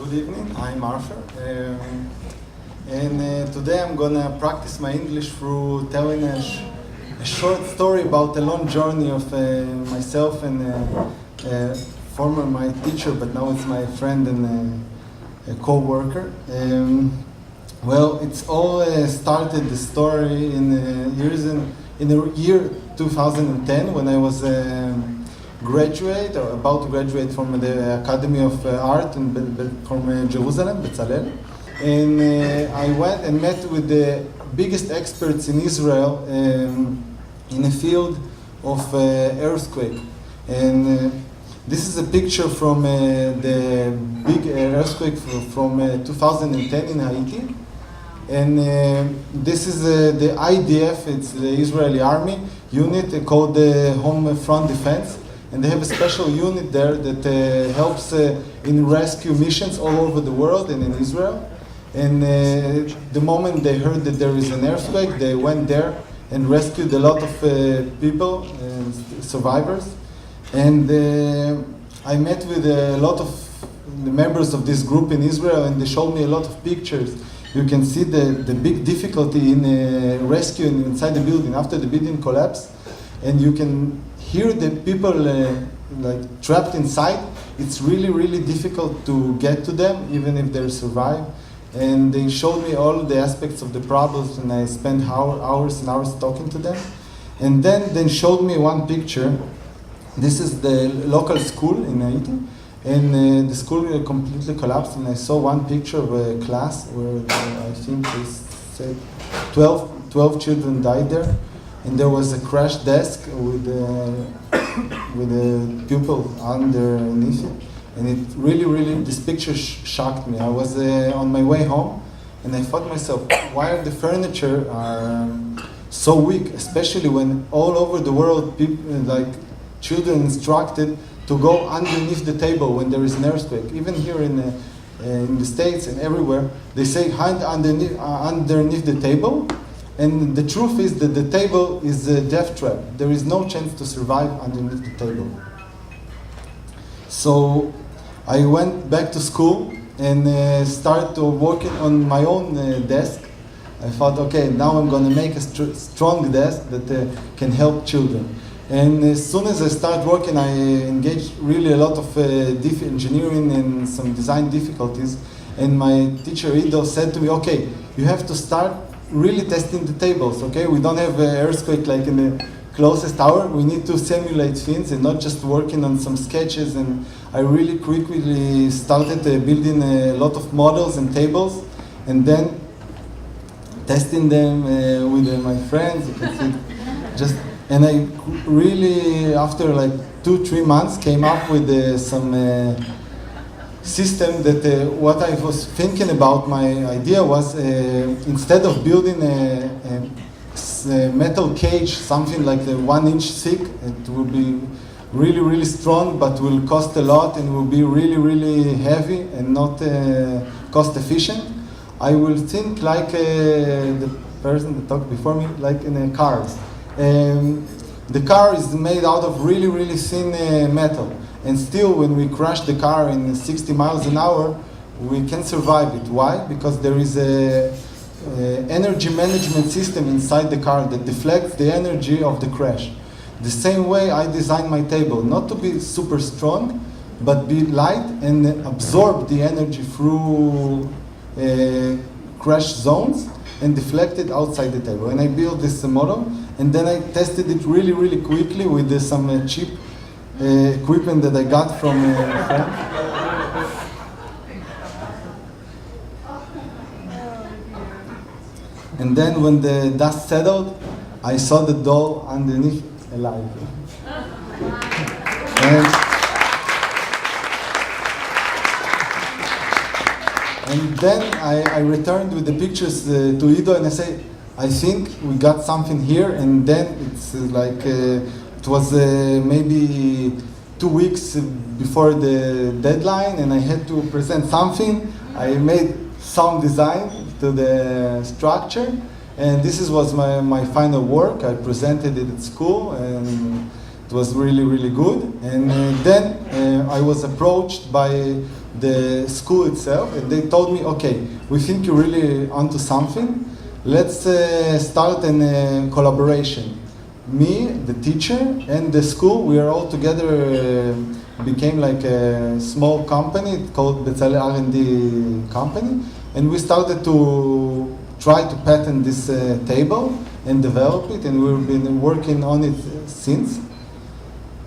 Good evening, I'm Arthur, and today I'm gonna practice my English through telling a short story about a long journey of myself and former my teacher, but now it's my friend and a co-worker. Well, it's all started the story in the year 2010 when I was graduate or about to graduate from the Academy of Art from Jerusalem, Bezalel. And I went and met with the biggest experts in Israel in the field of earthquake. And this is a picture from the big earthquake from 2010 in Haiti. And this is the IDF, it's the Israeli army unit called the Home Front Defense. And they have a special unit there that helps in rescue missions all over the world and in Israel. And the moment they heard that there is an earthquake, they went there and rescued a lot of people, survivors. And I met with a lot of the members of this group in Israel, and they showed me a lot of pictures. You can see the big difficulty in rescuing inside the building after the building collapsed. And you can hear the people like trapped inside. It's really, really difficult to get to them, even if they survive. And they showed me all the aspects of the problems, and I spent hours and hours talking to them. And then they showed me one picture. This is the local school in Haiti, and the school completely collapsed. And I saw one picture of a class where I think they said 12 children died there. And there was a crash desk with a pupil underneath it. And it really, this picture shocked me. I was on my way home, and I thought to myself, why are the furniture so weak, especially when all over the world, people, like children instructed to go underneath the table when there is an earthquake. Even here in the States and everywhere, they say hide underneath the table. And the truth is that the table is a death trap. There is no chance to survive underneath the table. So I went back to school and started working on my own desk. I thought, okay, now I'm going to make a strong desk that can help children. And as soon as I started working, I engaged really a lot of engineering and some design difficulties. And my teacher, Ido, said to me, okay, you have to start really testing the tables, okay? We don't have an earthquake like in the closest tower. We need to simulate things and not just working on some sketches. And I really quickly started building a lot of models and tables, and then testing them with my friends. You can see, and I really, after like 2-3 months, came up with some system that what I was thinking about, my idea was instead of building a metal cage, something like 1 inch thick, it will be really strong, but will cost a lot and will be really heavy and not cost efficient. I will think like the person that talked before me, like in cars. The car is made out of really thin metal. And still, when we crash the car in 60 miles an hour, we can survive it. Why? Because there is a energy management system inside the car that deflects the energy of the crash. The same way I designed my table, not to be super strong, but be light and absorb the energy through crash zones and deflect it outside the table. And I built this model, and then I tested it really quickly with some cheap equipment that I got from a friend. And then when the dust settled, I saw the doll underneath alive. And then I returned with the pictures to Ido, and I say, I think we got something here. And then it's like it was maybe 2 weeks before the deadline, and I had to present something. I made some design to the structure, and this was my final work. I presented it at school, and it was really good. And then I was approached by the school itself, and they told me, okay, we think you're really onto something. Let's start a collaboration. Me, the teacher, and the school, we are all together, became like a small company called Bezalel R&D company, and we started to try to patent this table and develop it, and we've been working on it since.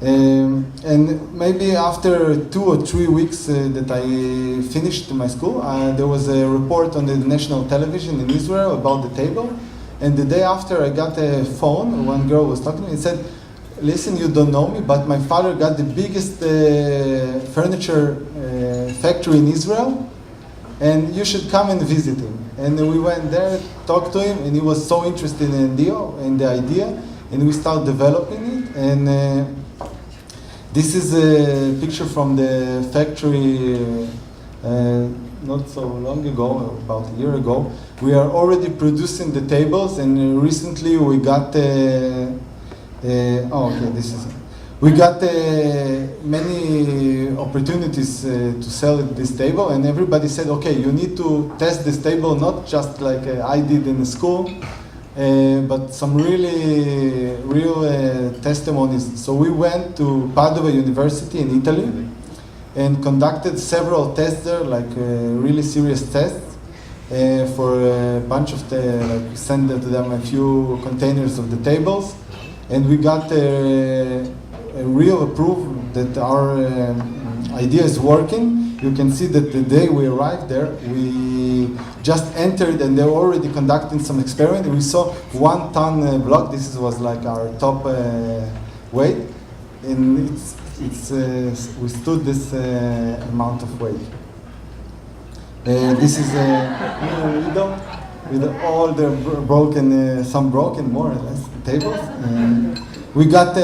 And maybe after 2 or 3 weeks that I finished my school, there was a report on the national television in Israel about the table. And the day after, I got a phone. One girl was talking to me and said, listen, you don't know me, but my father got the biggest furniture factory in Israel, and you should come and visit him. And we went there, talked to him, and he was so interested in the idea, and we started developing it. And this is a picture from the factory not so long ago, about a year ago. We are already producing the tables, and recently we got we got many opportunities to sell this table, and everybody said, okay, you need to test this table, not just like I did in school, but some really real testimonies. So we went to Padova University in Italy and conducted several tests there, like really serious tests, for a bunch of sent to them a few containers of the tables, and we got a real proof that our idea is working. You can see that the day we arrived there, we just entered and they were already conducting some experiment. We saw 1 ton block. This was like our top weight, and we stood this amount of weight. This is a window with all the broken, some broken, more or less, tables. We got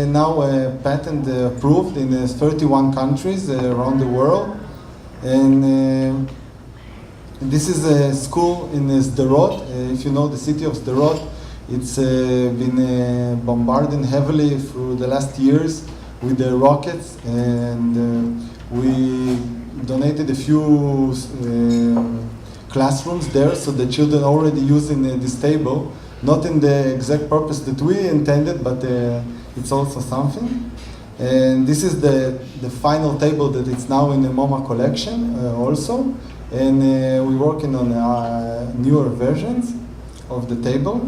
now a patent approved in 31 countries around the world. And this is a school in Sderot. If you know the city of Sderot, it's been bombarded heavily through the last years with the rockets, and we donated a few classrooms there, so the children already using this table, not in the exact purpose that we intended, but it's also something. And this is the final table that it's now in the MoMA collection also, and we're working on newer versions of the table.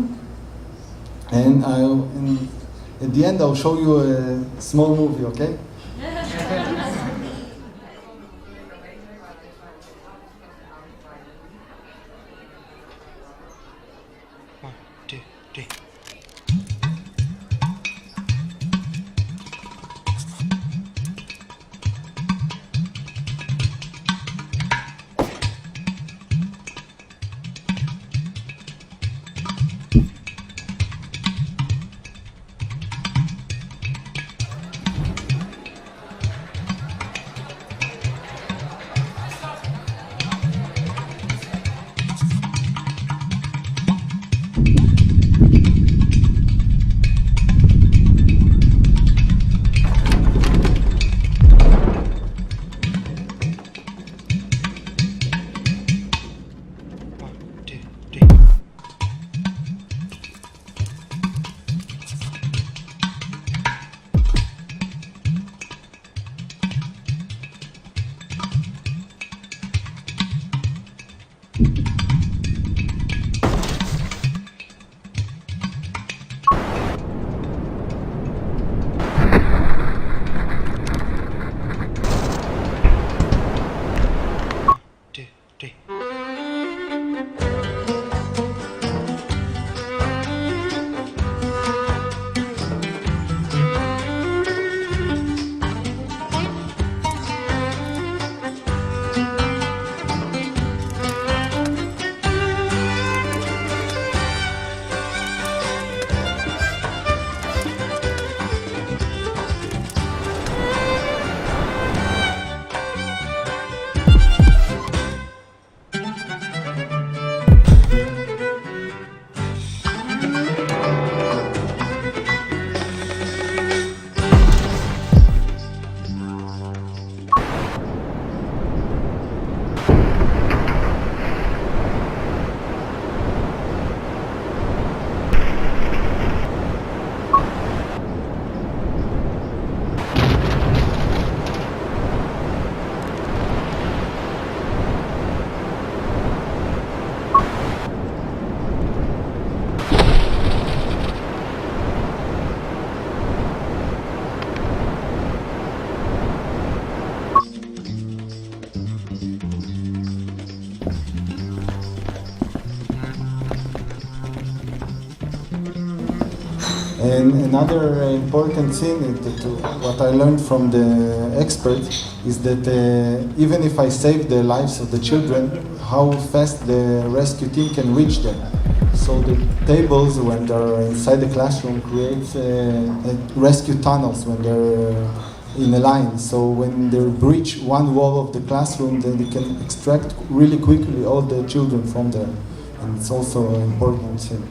And at the end I'll show you a small movie, okay? One, two, three. And another important thing, what I learned from the expert, is that even if I save the lives of the children, how fast the rescue team can reach them. So the tables, when they're inside the classroom, creates rescue tunnels when they're in a line. So when they breach one wall of the classroom, then they can extract really quickly all the children from there. And it's also an important thing.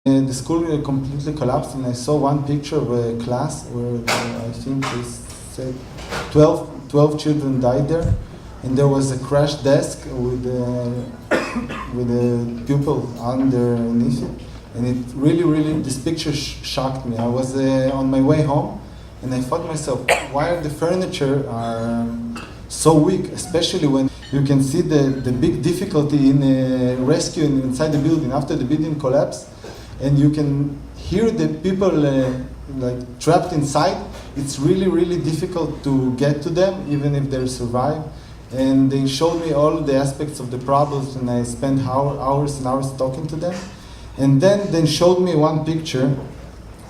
The school completely collapsed, and I saw one picture of a class where I think they said 12 children died there, and there was a crash desk with a pupil underneath it, and it really this picture shocked me. I was on my way home, and I thought to myself, why are the furniture so weak, especially when you can see the big difficulty in rescuing inside the building after the building collapsed. And you can hear the people like trapped inside. It's really difficult to get to them, even if they survive. And they showed me all the aspects of the problems, and I spent hours and hours talking to them. And then they showed me one picture.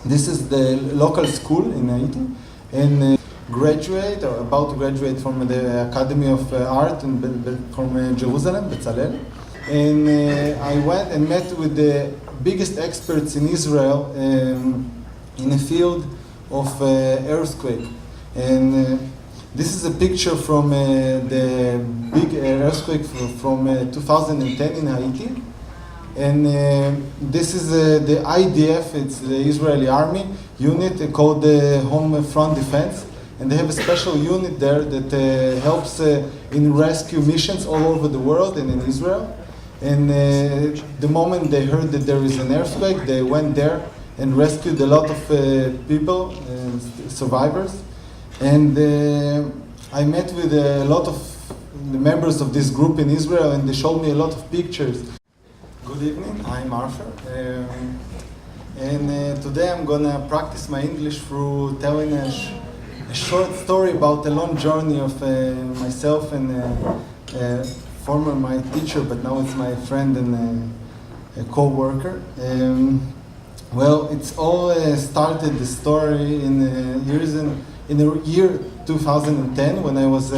This is the local school in Haiti, and graduate or about to graduate from the Academy of Art from Jerusalem, Bezalel. And I went and met with the biggest experts in Israel in a field of earthquake. And this is a picture from the big earthquake from 2010 in Haiti. And this is the IDF, it's the Israeli army unit called the Home Front Defense. And they have a special unit there that helps in rescue missions all over the world and in Israel. And the moment they heard that there is an earthquake, they went there and rescued a lot of people, survivors. And I met with a lot of the members of this group in Israel, and they showed me a lot of pictures. Good evening, I'm Arthur. And today I'm gonna practice my English through telling a short story about a long journey of myself and former my teacher, but now it's my friend and a co-worker. Well, it's all started the story in the year 2010 when I was